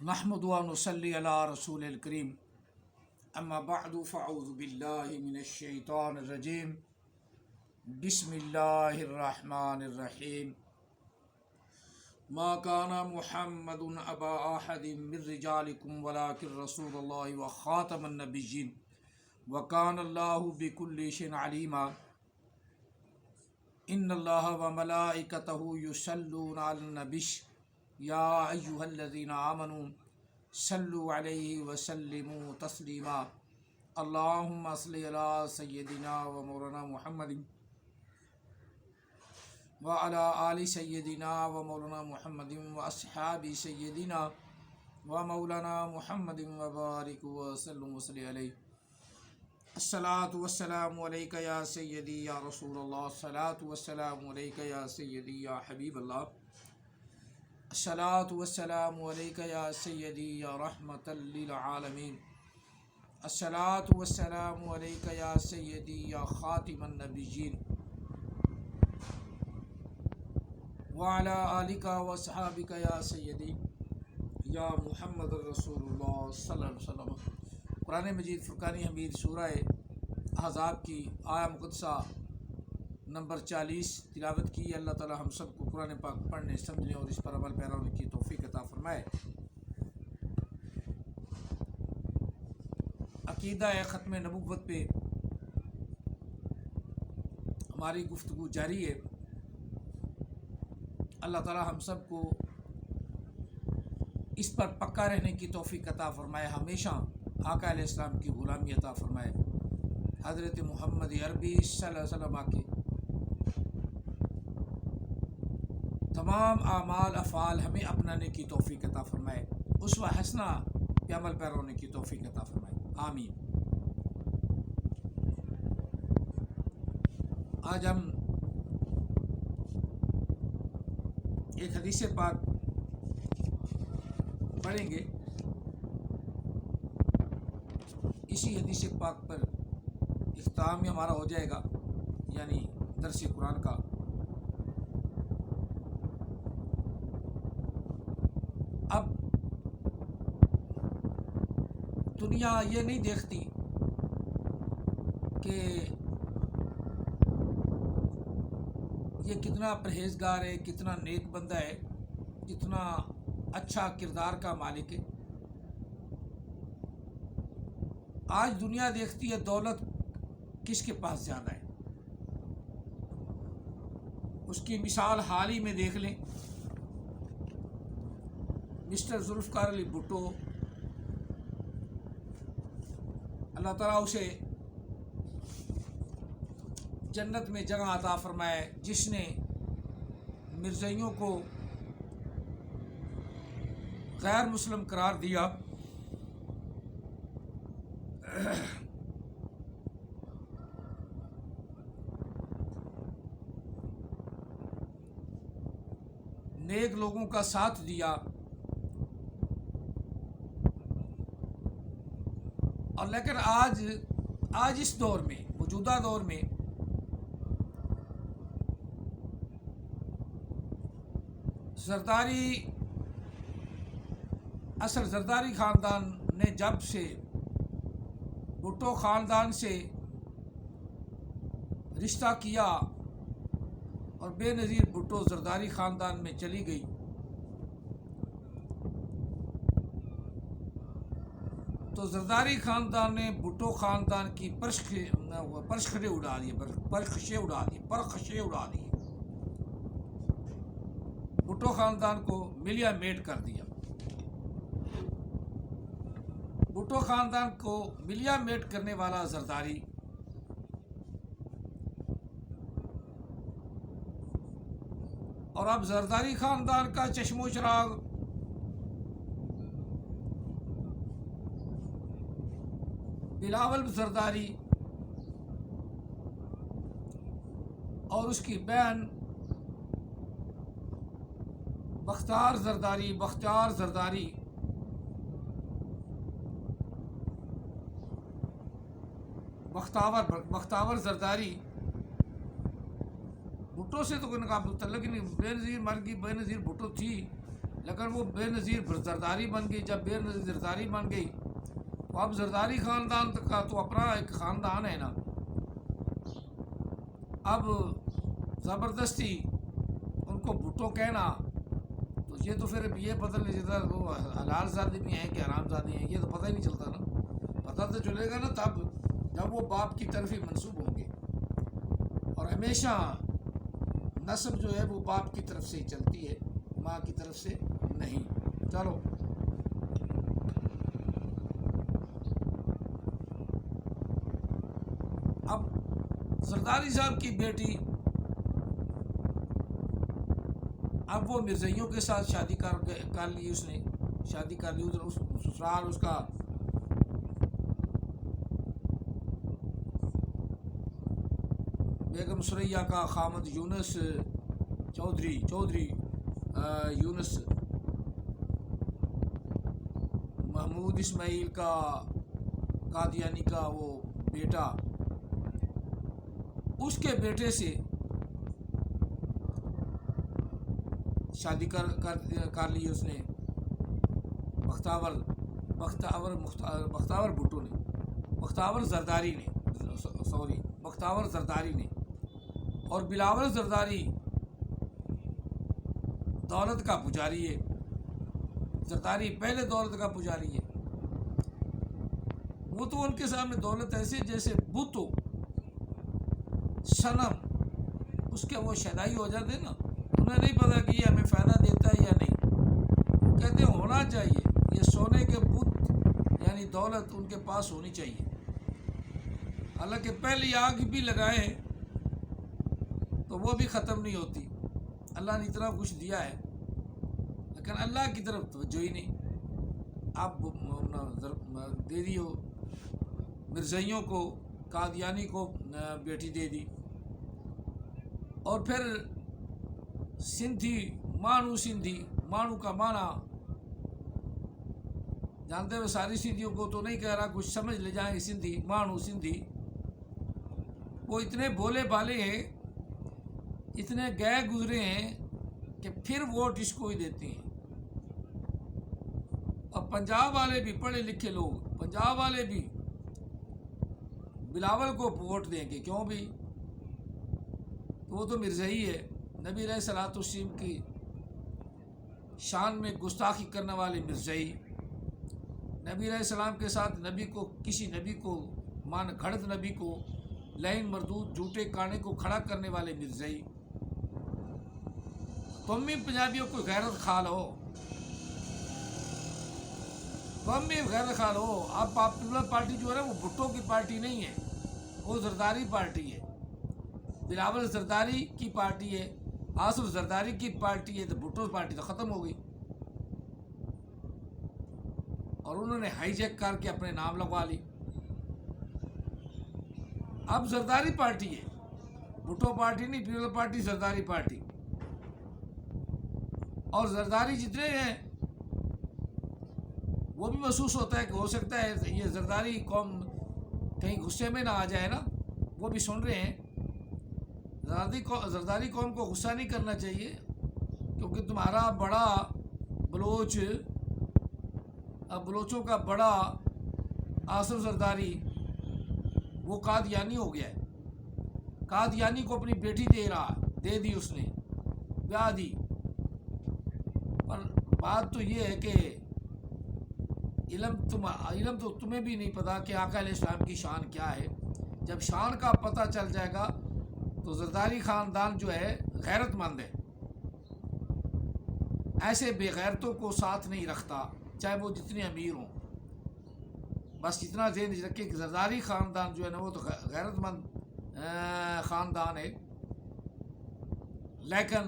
نحمد و نصلی علی رسول الکریم اما بعد فاعوذ باللہ من الشیطان الرجیم بسم اللہ الرحمن الرحیم ما کان محمد ابا احد من رجالکم ولکن رسول اللہ وخاتم النبیین وکان اللہ بکل شیء علیما ان اللہ وملائکتہ یصلون علی النبی یا ایہا الذین آمنوا صلوا علیہ وسلموا تسلیما اللہم صلی علی سیدنا و مولانا محمد وعلی آل سیدنا و مولانا محمد و اصحاب سیدنا و مولانا محمد وبارک وسلم وصلی علیہ الصلاۃ والسلام علیک یا سیدی یا رسول اللہ الصلاۃ والسلام علیک یا سیدی یا حبیب اللہ الصلاۃ والسلام علیک یا سیدی یا رحمۃ للعالمین الصلاۃ والسلام علیک یا سیدی یا خاتم النبیین وعلی آلک واصحابک یا سیدی یا محمد الرسول اللہ صلی اللہ علیہ وسلم۔ قرآن مجید فرقان حمید سورہ احزاب کی آیہ مقدسہ نمبر 40 تلاوت کی۔ اللہ تعالی ہم سب کو قرآن پاک پڑھنے، سمجھنے اور اس پر عمل پیرا ہونے کی توفیق عطا فرمائے۔ عقیدہ ختم نبوت پہ ہماری گفتگو جاری ہے۔ اللہ تعالی ہم سب کو اس پر پکا رہنے کی توفیق عطا فرمائے، ہمیشہ آقا علیہ السلام کی غلامی عطا فرمائے، حضرت محمد عربی صلی اللہ علیہ وسلم کے تمام اعمال افعال ہمیں اپنانے کی توفیق عطا فرمائے، اسوہ حسنہ پہ عمل پیرا ہونے کی توفیق عطا فرمائے، آمین۔ آج ہم ایک حدیث پاک پڑھیں گے۔ اسی حدیث پاک پر اختتام ہمارا ہو جائے گا، یعنی درس قرآن کا۔ اب دنیا یہ نہیں دیکھتی کہ یہ کتنا پرہیزگار ہے، کتنا نیک بندہ ہے، کتنا اچھا کردار کا مالک ہے۔ آج دنیا دیکھتی ہے دولت کس کے پاس زیادہ ہے۔ اس کی مثال حال ہی میں دیکھ لیں، مسٹر ذوالفقار علی بھٹو، اللہ تعالیٰ اسے جنت میں جگہ عطا فرمائے، جس نے مرزائیوں کو غیر مسلم قرار دیا، نیک لوگوں کا ساتھ دیا، اور لیکن آج اس دور میں، موجودہ دور میں زرداری خاندان نے جب سے بھٹو خاندان سے رشتہ کیا اور بے نظیر بھٹو زرداری خاندان میں چلی گئی، تو زرداری خاندان نے بھٹو خاندان کی پرخشیں اڑا دی، بھٹو خاندان کو ملیا میٹ کر دیا۔ بھٹو خاندان کو ملیا میٹ کرنے والا زرداری اور اب زرداری خاندان کا چشم و چراغ بلاول زرداری اور اس کی بہن بختیار زرداری بھٹو سے تو کوئی تعلق نہیں، بے نظیر مر گئی، بے نظیر بھٹو تھی لیکن وہ بے نظیر زرداری بن گئی. جب بے نظیر زرداری بن گئی تو اب زرداری خاندان کا تو اپنا ایک خاندان ہے نا. اب زبردستی ان کو بھٹو کہنا تو یہ تو پھر یہ پتہ نہیں چلتا وہ حلال زادی بھی ہیں کہ حرام زادی ہیں, یہ تو پتہ ہی نہیں چلتا نا. پتہ تو چلے گا نا تب جب وہ باپ کی طرف ہی منسوب ہوں گے, اور ہمیشہ نسب جو ہے وہ باپ کی طرف سے ہی چلتی ہے, ماں کی طرف سے نہیں. چلو اب زرداری صاحب کی بیٹی اب وہ مرزائیوں کے ساتھ شادی کر لی, اس نے شادی کر لی. ادھر سسرال اس کا بیگم ثریا کا خامد یونس چودھری یونس محمود اسماعیل کا قادیانی کا وہ بیٹا, اس کے بیٹے سے شادی کر لی اس نے بختیار بھٹو نے, بختیار زرداری نے. اور بلاول زرداری دولت کا پجاری ہے. زرداری پہلے دولت کا پجاری ہے. وہ تو ان کے سامنے دولت ایسے جیسے بت ہو, صنم, اس کے وہ شدائی ہو جاتے نا. انہیں نہیں پتا کہ یہ ہمیں فائدہ دیتا ہے یا نہیں. کہتے ہونا چاہیے یہ سونے کے بت یعنی دولت ان کے پاس ہونی چاہیے. حالانکہ پہلی آگ بھی لگائیں تو وہ بھی ختم نہیں ہوتی. اللہ نے اتنا کچھ دیا ہے لیکن اللہ کی طرف توجہ ہی نہیں. آپ دے دی ہو مرزائیوں کو, قادیانی کو بیٹی دے دی. اور پھر سندھی مانو کا معنی جانتے ہوئے ساری سندھیوں کو تو نہیں کہہ رہا, کچھ سمجھ لے جائیں. سندھی وہ اتنے بولے بالے ہیں, اتنے گئے گزرے ہیں کہ پھر ووٹ اس کو ہی دیتے ہیں. اور پنجاب والے بھی پڑھے لکھے لوگ, پنجاب والے بھی بلاول کو ووٹ دیں گے. کیوں بھی؟ تو وہ تو مرزائی ہے. نبی علیہ الصلوۃ والسلام کی شان میں گستاخی کرنے والے مرزائی, نبی علیہ السلام کے ساتھ کسی نبی کو گھڑت نبی کو لین مردود جھوٹے کانے کو کھڑا کرنے والے مرزائی. تم بھی پنجابیوں کو غیرت کھا لو, تم بھی غیرت کھا لو. اب پاپولر پارٹی جو ہے وہ بھٹو کی پارٹی نہیں ہے, وہ زرداری پارٹی ہے. بلاول زرداری کی پارٹی ہے, آصف زرداری کی پارٹی ہے. تو بھٹو پارٹی تو ختم ہو گئی, اور انہوں نے ہائی جیک کر کے اپنے نام لگوا لی. اب زرداری پارٹی ہے, بھٹو پارٹی نہیں. People's Party Zardari party. اور زرداری جتنے ہیں وہ بھی محسوس ہوتا ہے کہ ہو سکتا ہے یہ زرداری قوم کہیں غصے میں نہ آ جائے نا. وہ بھی سن رہے ہیں. زرداری قوم کو غصہ نہیں کرنا چاہیے, کیونکہ تمہارا بڑا بلوچوں کا بڑا آصف زرداری وہ قادیانی ہو گیا ہے. قادیانی کو اپنی بیٹی دے دی اس نے, بیاہ دی. پر بات تو یہ ہے کہ علم تو تمہیں بھی نہیں پتا کہ آقا علیہ السلام کی شان کیا ہے. جب شان کا پتہ چل جائے گا تو زرداری خاندان جو ہے غیرت مند ہے, ایسے بے غیرتوں کو ساتھ نہیں رکھتا چاہے وہ جتنے امیر ہوں. بس اتنا ذہن رکھے کہ زرداری خاندان جو ہے نا وہ تو غیرت مند خاندان ہے. لیکن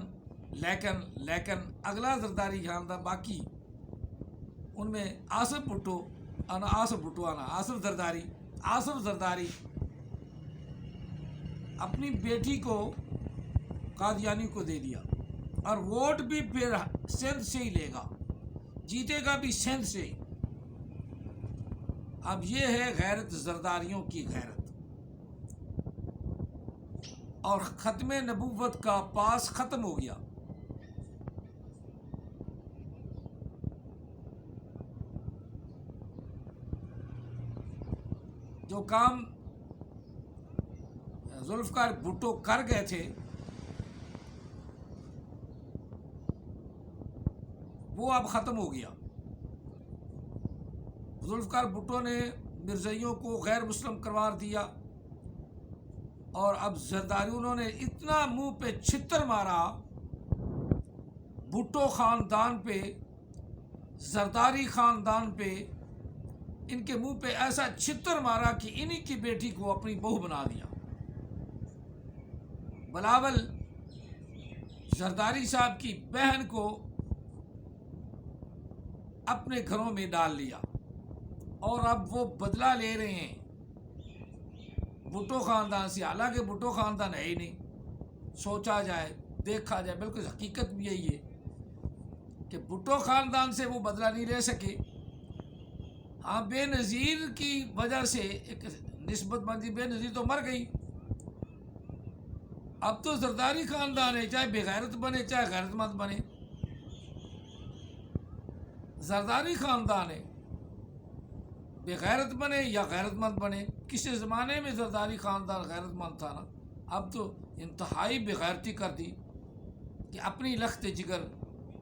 اگلا زرداری خاندان باقی ان میں آصف زرداری اپنی بیٹی کو قادیانی کو دے دیا, اور ووٹ بھی پھر سندھ سے ہی لے گا, جیتے گا بھی سندھ سے ہی. اب یہ ہے غیرت, زرداریوں کی غیرت. اور ختم نبوت کا پاس ختم ہو گیا. جو کام ذوالفقار بھٹو کر گئے تھے وہ اب ختم ہو گیا. ذوالفقار بھٹو نے مرزائیوں کو غیر مسلم قرار دیا اور اب زرداریوں نے اتنا منہ پہ چھتر مارا بھٹو خاندان پہ، زرداری خاندان پہ، ان کے منہ پہ ایسا چھتر مارا کہ انہی کی بیٹی کو اپنی بہو بنا دیا. بلاول زرداری صاحب کی بہن کو اپنے گھروں میں ڈال لیا اور اب وہ بدلہ لے رہے ہیں بھٹو خاندان سے. حالانکہ بھٹو خاندان ہے ہی نہیں. سوچا جائے، دیکھا جائے، بالکل حقیقت بھی یہی ہے کہ بھٹو خاندان سے وہ بدلہ نہیں لے سکے. ہاں، بے نظیر کی وجہ سے ایک نسبت بندی، بے نظیر تو مر گئی. اب تو زرداری خاندان ہے، چاہے بے غیرت بنے چاہے غیرت مند بنے، زرداری خاندان ہے. بے غیرت بنے یا غیرت مند بنے. کسی زمانے میں زرداری خاندان غیرت مند تھا نا، اب تو انتہائی بے غیرتی کر دی کہ اپنی لخت جگر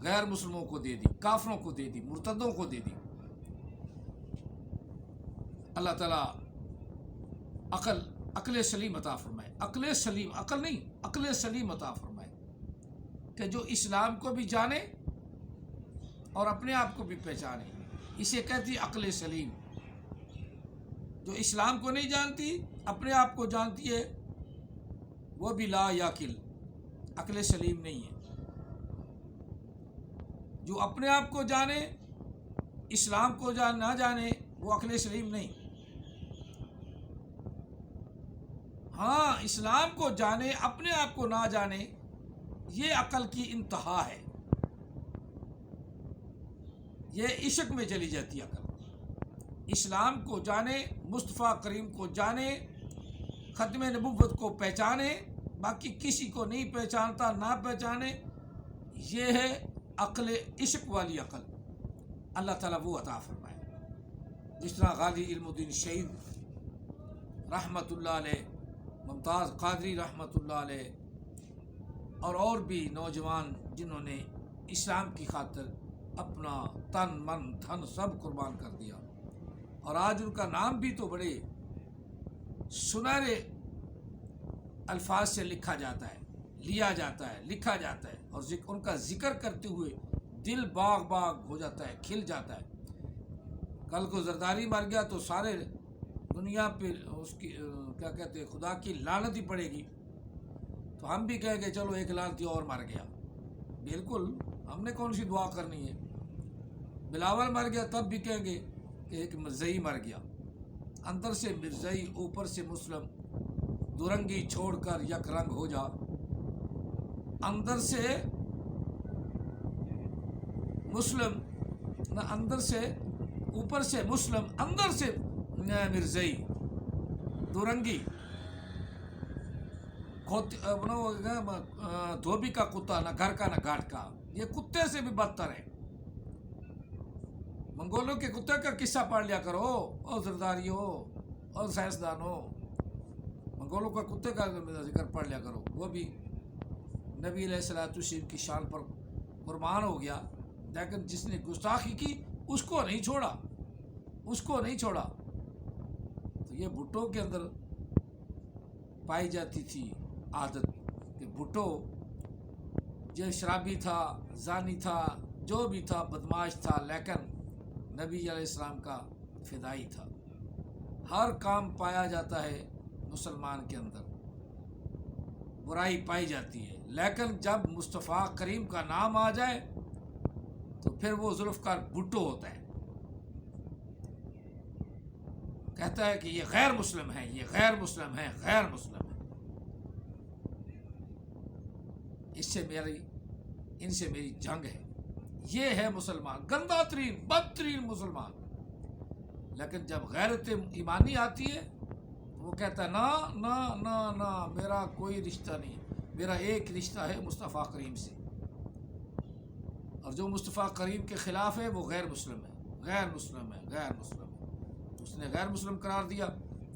غیر مسلموں کو دے دی، کافروں کو دے دی، مرتدوں کو دے دی. اللہ تعالیٰ عقل سلیم عطا فرمائے. عقل سلیم، عقل نہیں، عقل سلیم عطا فرمائے کہ جو اسلام کو بھی جانے اور اپنے آپ کو بھی پہچانے. اسے کہتی عقل سلیم. جو اسلام کو نہیں جانتی، اپنے آپ کو جانتی ہے، وہ بھی لا یاقل، عقل سلیم نہیں ہے. جو اپنے آپ کو جانے، اسلام کو نہ جانے، وہ عقل سلیم نہیں. ہاں، اسلام کو جانے، اپنے آپ کو نہ جانے، یہ عقل کی انتہا ہے. یہ عشق میں چلی جاتی عقل. اسلام کو جانے، مصطفیٰ کریم کو جانے، ختم نبوت کو پہچانے، باقی کسی کو نہیں پہچانتا، نہ پہچانے، یہ ہے عقل، عشق والی عقل. اللہ تعالیٰ وہ عطا فرمائے. جس طرح غازی علم الدین شہید رحمۃ اللہ علیہ، ممتاز قادری رحمۃ اللہ علیہ، اور بھی نوجوان جنہوں نے اسلام کی خاطر اپنا تن من دھن سب قربان کر دیا، اور آج ان کا نام بھی تو بڑے سنہرے الفاظ سے لکھا جاتا ہے، لیا جاتا ہے، لکھا جاتا ہے، اور ان کا ذکر کرتے ہوئے دل باغ باغ ہو جاتا ہے، کھل جاتا ہے. کل کو زرداری مر گیا تو سارے دنیا پہ اس کی کیا کہتے ہیں، خدا کی لعنت ہی پڑے گی. تو ہم بھی کہیں گے چلو ایک لعنتی اور مر گیا. بالکل، ہم نے کون سی دعا کرنی ہے؟ بلاول مر گیا تب بھی کہیں گے کہ ایک مرزائی مر گیا. اندر سے مرزائی، اوپر سے مسلم، دورنگی چھوڑ کر یک رنگ ہو جا. اندر سے مسلم نہ، اندر سے، اوپر سے مسلم، اندر سے مرزائی، دورنگی، دھوبی کا کتا، نہ گھر کا نہ گھاٹ کا. یہ کتے سے بھی بدتر ہے. منگولوں کے کتے کا قصہ پڑھ لیا کرو، اور زرداری ہو اور سائنسدان ہو، منگولوں کا کتے کا ذکر پڑھ لیا کرو. وہ بھی نبی علیہ الصلوۃ والسلام کی شان پر قربان ہو گیا، لیکن جس نے گستاخی کی اس کو نہیں چھوڑا، اس کو نہیں چھوڑا. تو یہ بھٹو کے اندر پائی جاتی تھی عادت کہ بھٹو جو شرابی تھا، زانی تھا، جو بھی تھا، بدماش تھا، لیکن نبی علیہ السلام کا فدائی تھا. ہر کام پایا جاتا ہے مسلمان کے اندر، برائی پائی جاتی ہے، لیکن جب مصطفیٰ کریم کا نام آ جائے تو پھر وہ ذوالفقار بھٹو ہوتا ہے. کہتا ہے کہ یہ غیر مسلم ہے، یہ غیر مسلم ہے، غیر مسلم ہے. ان سے میری جنگ ہے. یہ ہے مسلمان، گندا ترین، بدترین مسلمان. لیکن جب غیرت ایمانی آتی ہے وہ کہتا ہے نا نا نا نا، میرا کوئی رشتہ نہیں، میرا ایک رشتہ ہے مصطفیٰ کریم سے. اور جو مصطفیٰ کریم کے خلاف ہے وہ غیر مسلم ہے، غیر مسلم ہے، غیر مسلم ہے. اس نے غیر مسلم قرار دیا.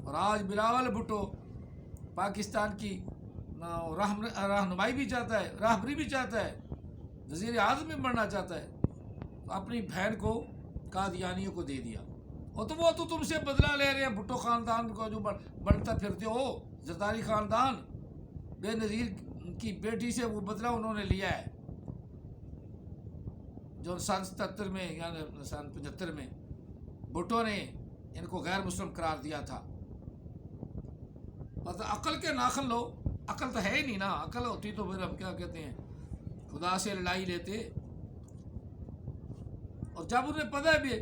اور آج بلاول بھٹو پاکستان کی رہنمائی بھی چاہتا ہے، راہبری بھی چاہتا ہے، وزیر اعظم بھی بننا چاہتا ہے، تو اپنی بہن کو قادیانیوں کو دے دیا۔ اور تو وہ تو تم سے بدلہ لے رہے ہیں، بھٹو خاندان کو جو بنتا پھرتے ہو، زرداری خاندان، بے نظیر کی بیٹی سے وہ بدلہ انہوں نے لیا ہے، جو سن 77 میں یعنی سن 75 میں بھٹو نے ان کو غیر مسلم قرار دیا تھا۔ مطلب عقل کے ناخن لو، عقل تو ہے ہی نہیں نا، عقل ہوتی تو پھر ہم کیا کہتے ہیں، خدا سے لڑائی لیتے۔ اور جب انہیں پتہ بھی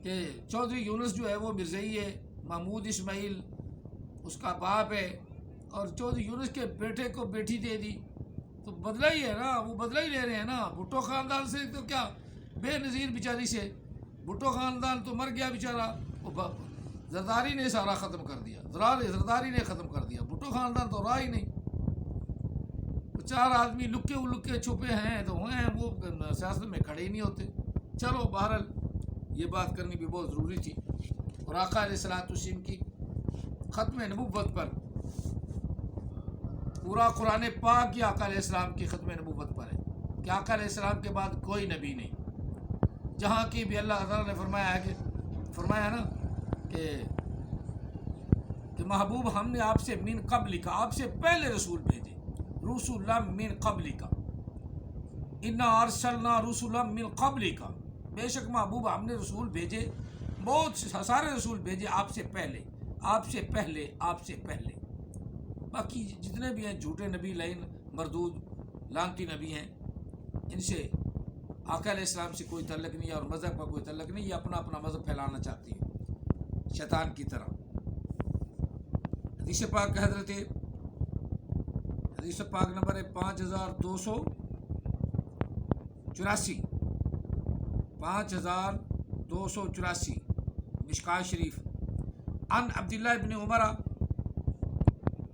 کہ چودھری یونس جو ہے وہ مرزئی ہے، محمود اسماعیل اس کا باپ ہے، اور چودھری یونس کے بیٹے کو بیٹی دے دی، تو بدلہ ہی ہے نا، وہ بدلہ ہی لے رہے ہیں نا بھٹو خاندان سے۔ تو کیا بے نظیر بیچاری سے، بھٹو خاندان تو مر گیا بیچارہ، زرداری نے سارا ختم کر دیا، زرداری نے ختم کر دیا، بھٹو خاندان تو رہا ہی نہیں۔ 4 آدمی لکے چھپے ہیں تو ہیں، وہ سیاست میں کھڑے ہی نہیں ہوتے۔ چلو بہرحال یہ بات کرنی بھی بہت ضروری تھی۔ اور آقا علیہ الصلوۃ والسلام کی ختم نبوت پر پورا قرآن پاک کی آقا علیہ السلام کی ختم نبوت پر ہے کہ آقا علیہ السلام کے بعد کوئی نبی نہیں۔ جہاں کی بھی اللہ تعالیٰ نے فرمایا نا کہ محبوب ہم نے آپ سے من قبل کا، آپ سے پہلے رسول بھیجے، رسولا من قبل کا، انا ارسلنا رسولا من قبل کا، بے شک محبوب ہم نے رسول بھیجے، بہت سارے رسول بھیجے آپ سے پہلے، آپ سے پہلے، آپ سے پہلے۔ باقی جتنے بھی ہیں جھوٹے نبی، لعین مردود لعنتی نبی ہیں، ان سے آقا علیہ السلام سے کوئی تعلق نہیں ہے، اور مذہب کا کوئی تعلق نہیں، یہ اپنا اپنا مذہب پھیلانا چاہتی ہے شیطان کی طرح۔ حدیث پاک حدیث پاک نمبر ہے 5284، 5284 مشکاۃ شریف۔ عن عبداللہ ابن عمر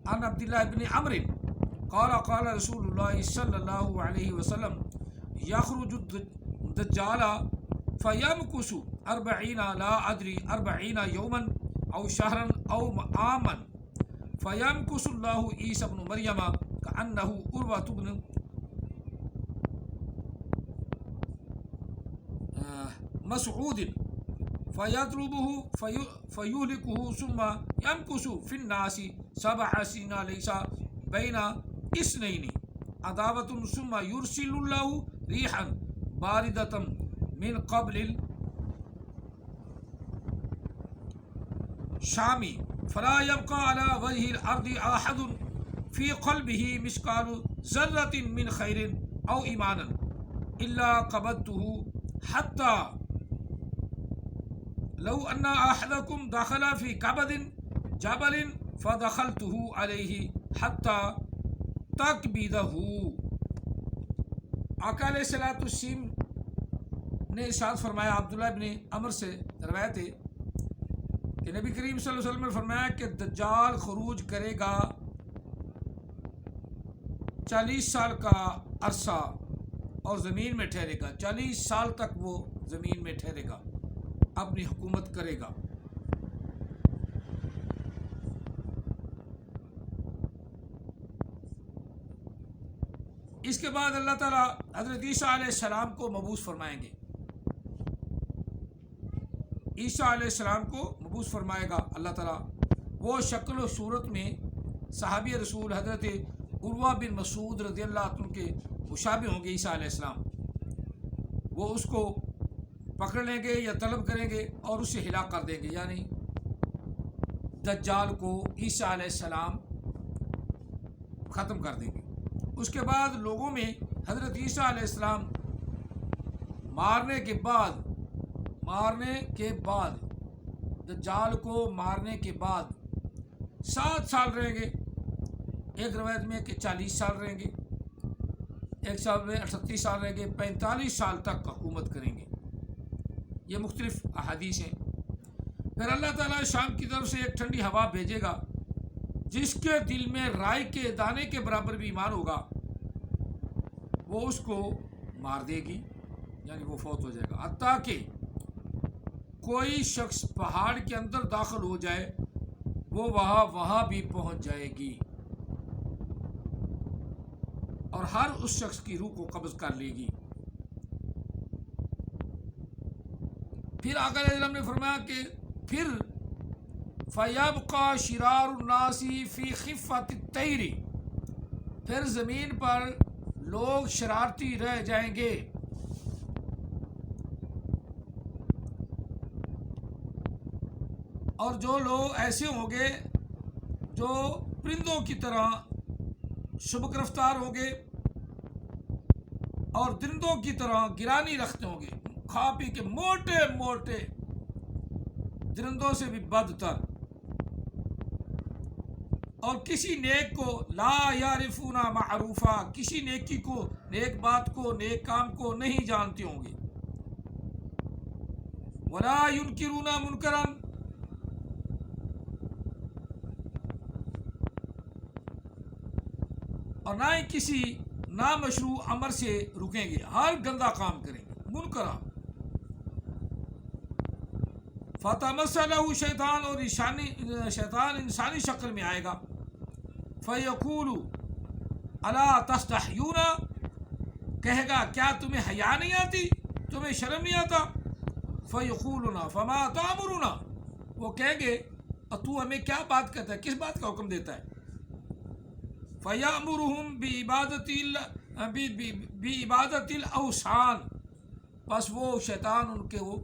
عن عبداللہ ابن عمر قال قال رسول اللہ صلی اللہ علیہ وسلم یخرج الدجال فیمکث 40 لا ادری 40 یوما او شہرا او عاما فیمکث اللہ عیسی ابن مریم کأنہ عروۃ بن مسعود فیطلبه فیہلکہ ثم یمکث فی الناس 7 سنین لیس بین اثنین عداوۃ ثم یرسل اللہ ریحا باردۃ من قبل الشام فلا يبقى على وجه الارض احد في قلبه مثقال ذرة من خیر او ایمان الا قبضته حتى لو ان احدكم دخل في كبد جبل فدخلته عليه حتى تقبضه۔ آقا علیہ الصلوۃ والسلام نے ارشاد فرمایا، عبداللہ ابن عمر سے روایت ہے کہ نبی کریم صلی اللہ علیہ وسلم نے فرمایا کہ دجال خروج کرے گا 40 سال کا عرصہ اور زمین میں ٹھہرے گا، 40 سال تک وہ زمین میں ٹھہرے گا، اپنی حکومت کرے گا۔ اس کے بعد اللہ تعالیٰ حضرت عیسیٰ علیہ السلام کو مبعوث فرمائیں گے، عیسیٰ علیہ السلام کو مبعوث فرمائے گا اللہ تعالیٰ۔ وہ شکل و صورت میں صحابی رسول حضرت عروہ بن مسعود رضی اللہ عنہ کے مشابہ ہوں گے عیسیٰ علیہ السلام۔ وہ اس کو پکڑ لیں گے یا طلب کریں گے اور اسے ہلاک کر دیں گے، یعنی دجال کو عیسیٰ علیہ السلام ختم کر دیں گے۔ اس کے بعد لوگوں میں حضرت عیسیٰ علیہ السلام مارنے کے بعد دجال کو مارنے کے بعد 7 سال رہیں گے، ایک روایت میں کہ 40 سال رہیں گے، ایک سال میں 38 سال رہیں گے، 45 سال تک حکومت کریں گے۔ یہ مختلف احادیث ہیں۔ پھر اللہ تعالیٰ شام کی طرف سے ایک ٹھنڈی ہوا بھیجے گا، جس کے دل میں رائی کے دانے کے برابر بھی ایمان ہوگا، وہ اس کو مار دے گی، یعنی وہ فوت ہو جائے گا۔ حتیٰ کہ کوئی شخص پہاڑ کے اندر داخل ہو جائے وہ وہاں بھی پہنچ جائے گی اور ہر اس شخص کی روح کو قبض کر لے گی۔ پھر آقا علیہ السلام نے فرمایا کہ پھر فَيَبْقَى شِرَارُ النَّاسِ فِي خِفَّةِ الطَّيْرِ، پھر زمین پر لوگ شرارتی رہ جائیں گے، اور جو لوگ ایسے ہوں گے جو پرندوں کی طرح سبک رفتار ہوں گے اور درندوں کی طرح گرانی رکھتے ہوں گے، کھا پی کے موٹے موٹے، درندوں سے بھی بدتر، اور کسی نیک کو لا یعرفون معروفا، کسی نیکی کو، نیک بات کو، نیک کام کو نہیں جانتے ہوں گے، ولا ینکرون منکرا، اور نہ ہی کسی نامشروع امر سے رکیں گے، ہر گندا کام کریں گے، منکرا۔ فتمثلہ شیطان، اور شیطان انسانی شکل میں آئے گا، فیقول الا تستحیون، کہے گا کیا تمہیں حیا نہیں آتی، تمہیں شرم نہیں آتا، فیقولون فما تأمرنا، وہ کہیں گے تو ہمیں کیا بات کرتا ہے، کس بات کا حکم دیتا ہے، فَيَأْمُرُهُمْ بِعِبَادَةِ الْأَوْثَانِ، بس وہ شیطان ان کے وہ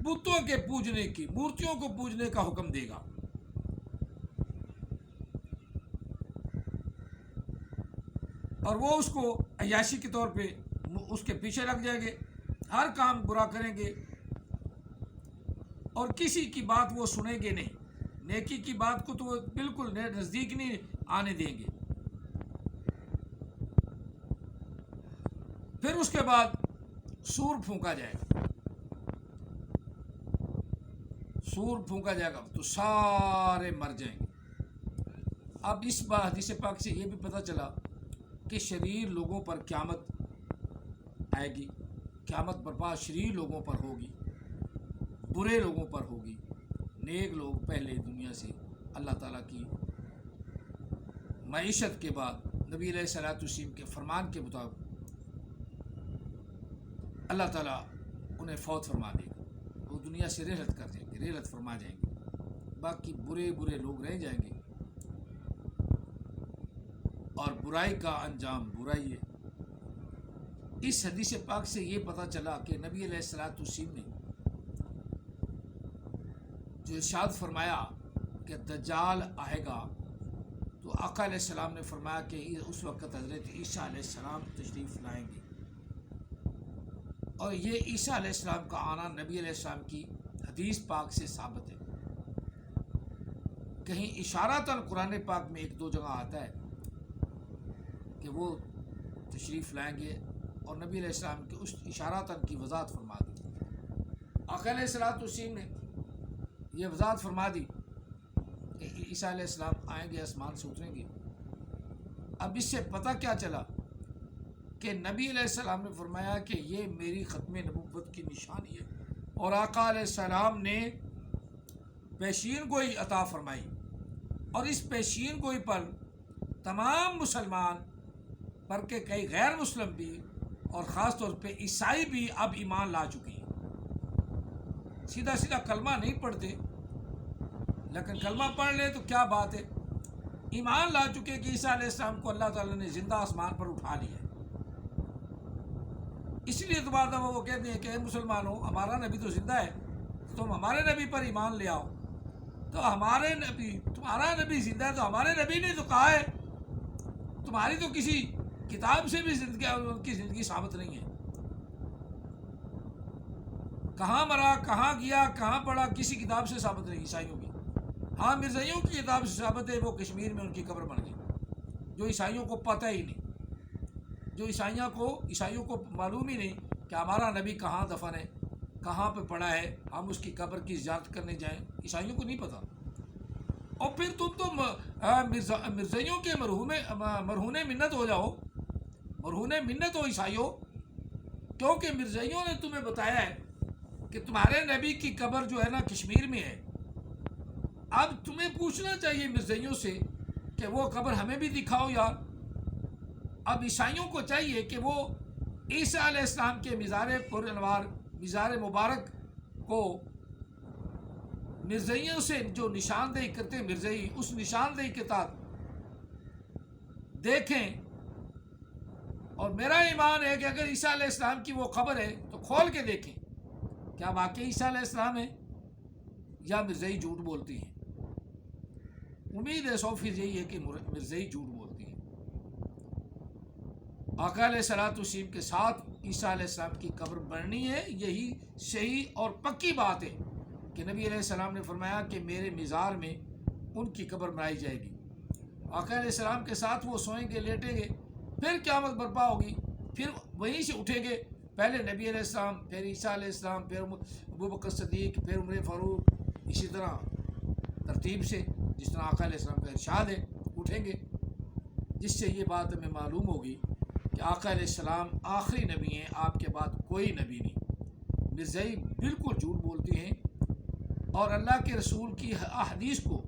بتوں کے پوجنے کی، مورتیوں کو پوجنے کا حکم دے گا، اور وہ اس کو عیاشی کے طور پہ اس کے پیچھے لگ جائیں گے، ہر کام برا کریں گے، اور کسی کی بات وہ سنیں گے نہیں، نیکی کی بات کو تو وہ بالکل نزدیک نہیں آنے دیں گے۔ پھر اس کے بعد سور پھونکا جائے گا، سور پھونکا جائے گا تو سارے مر جائیں گے۔ اب اس بات حدیث پاک سے یہ بھی پتہ چلا کہ شریر لوگوں پر قیامت آئے گی، قیامت برپا شریر لوگوں پر ہوگی، برے لوگوں پر ہوگی۔ نیک لوگ پہلے دنیا سے اللہ تعالیٰ کی معیشت کے بعد نبی علیہ الصلوۃ والسلام کے فرمان کے مطابق اللہ تعالیٰ انہیں فوت فرما دے گا، وہ دنیا سے رحلت کر جائیں گے، رحلت فرما جائیں گے، باقی برے برے لوگ رہ جائیں گے، اور برائی کا انجام برائی ہے۔ اس حدیث پاک سے یہ پتہ چلا کہ نبی علیہ الصلوۃ والسلام نے جو ارشاد فرمایا کہ دجال آئے گا، تو آقا علیہ السلام نے فرمایا کہ اس وقت حضرت عیسیٰ علیہ السلام تشریف لائیں گے، اور یہ عیسیٰ علیہ السلام کا آنا نبی علیہ السلام کی حدیث پاک سے ثابت ہے۔ کہیں اشارتاً قرآن پاک میں ایک دو جگہ آتا ہے کہ وہ تشریف لائیں گے، اور نبی علیہ السلام کی اس اشارتاً کی وضاحت فرما دی۔ آقا علیہ الصلوۃ والسلام نے یہ وضاحت فرما دی کہ عیسیٰ علیہ السلام آئیں گے، آسمان سے اتریں گے۔ اب اس سے پتہ کیا چلا کہ نبی علیہ السلام نے فرمایا کہ یہ میری ختم نبوت کی نشانی ہے، اور آقا علیہ السلام نے پیشین گوئی عطا فرمائی، اور اس پیشین گوئی پر تمام مسلمان بلکہ کئی غیر مسلم بھی اور خاص طور پہ عیسائی بھی اب ایمان لا چکے ہیں۔ سیدھا سیدھا کلمہ نہیں پڑھتے، لیکن کلمہ پڑھ لیں تو کیا بات ہے، ایمان لا چکے کہ عیسیٰ علیہ السلام کو اللہ تعالیٰ نے زندہ آسمان پر اٹھا لیا ہے۔ اس لیے دوبارہ دفعہ وہ کہتے ہیں کہ اے مسلمانوں، ہمارا نبی تو زندہ ہے، تم ہمارے نبی پر ایمان لے آؤ۔ تو ہمارے نبی، تمہارا نبی زندہ ہے تو ہمارے نبی نے تو کہا ہے، تمہاری تو کسی کتاب سے بھی ان کی زندگی ثابت نہیں ہے۔ کہاں مرا، کہاں گیا، کہاں پڑا، کسی کتاب سے ثابت نہیں عیسائیوں کی۔ ہاں مرزائیوں کی کتاب سے ثابت ہے، وہ کشمیر میں ان کی قبر بن گئی، جو عیسائیوں کو پتہ ہی نہیں، جو عیسائیوں کو معلوم ہی نہیں کہ ہمارا نبی کہاں دفن ہے، کہاں پہ پڑا ہے، ہم اس کی قبر کی زیارت کرنے جائیں، عیسائیوں کو نہیں پتہ۔ اور پھر تم تو مرزائیوں کے مرہون منت ہو جاؤ، مرہون منت ہو عیسائیوں، کیونکہ مرزائیوں نے تمہیں بتایا ہے کہ تمہارے نبی کی قبر جو ہے نا کشمیر میں ہے۔ اب تمہیں پوچھنا چاہیے مرزائیوں سے کہ وہ قبر ہمیں بھی دکھاؤ یار. اب عیسائیوں کو چاہیے کہ وہ عیسیٰ علیہ السلام کے مزار پر انوار مزار مبارک کو مرزائیوں سے جو نشاندہی کرتے ہیں مرزائی اس نشاندہی کے تحت دیکھیں. اور میرا ایمان ہے کہ اگر عیسیٰ علیہ السلام کی وہ قبر ہے تو کھول کے دیکھیں کیا واقعی عیسیٰ علیہ السلام ہے یا مرزائی جھوٹ بولتی ہیں. امید ہے 100% یہی ہے کہ مرزائی جھوٹ بولتی ہیں. آقا علیہ الصلوۃ والسلام کے ساتھ عیسیٰ علیہ السلام کی قبر بننی ہے. یہی صحیح اور پکی بات ہے کہ نبی علیہ السلام نے فرمایا کہ میرے مزار میں ان کی قبر بنائی جائے گی. آقا علیہ السلام کے ساتھ وہ سوئیں گے لیٹیں گے پھر قیامت برپا ہوگی پھر وہیں سے اٹھیں گے. پہلے نبی علیہ السلام پھر عیسیٰ علیہ السلام پھر ابوبکر صدیق پھر عمر فاروق اسی طرح ترتیب سے جس طرح آقا علیہ السلام کا ارشاد ہے اٹھیں گے. جس سے یہ بات ہمیں معلوم ہوگی کہ آقا علیہ السلام آخری نبی ہیں. آپ کے بعد کوئی نبی نہیں. مرزائی بالکل جھوٹ بولتی ہیں اور اللہ کے رسول کی احادیث کو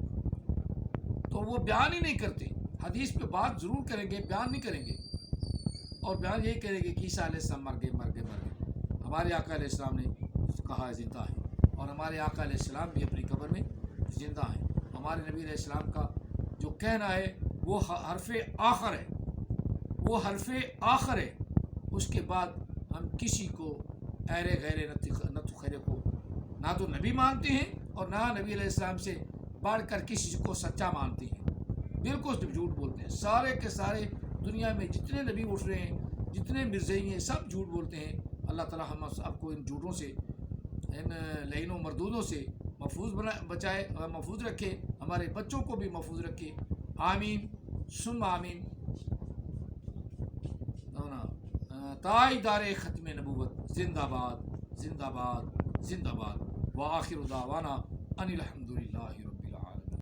تو وہ بیان ہی نہیں کرتے. حدیث پہ بات ضرور کریں گے بیان نہیں کریں گے اور بیان یہی کریں گے کہ عیسیٰ علیہ السلام مر گئے. ہمارے آقا علیہ السلام نے کہا زندہ ہے اور ہمارے آقا علیہ السلام بھی اپنی قبر میں زندہ ہیں. ہمارے نبی علیہ السلام کا جو کہنا ہے وہ حرف آخر ہے. وہ حرف آخر ہے. اس کے بعد ہم کسی کو ایرے غیر نتو خیرے کو نہ تو نبی مانتے ہیں اور نہ نبی علیہ السلام سے بڑھ کر کسی کو سچا مانتے ہیں. بالکل جھوٹ بولتے ہیں. سارے کے سارے دنیا میں جتنے نبی اٹھ رہے ہیں جتنے مرزائی ہیں سب جھوٹ بولتے ہیں. اللہ تعالی ہم سب کو ان جھوٹوں سے ان لعین و مردودوں سے محفوظ رکھے. ہمارے بچوں کو بھی محفوظ رکھے. آمین ثم آمین. تاجدار ختم نبوت زندہ باد زندہ باد زندہ باد. وآخر دعوانا ان الحمد للہ.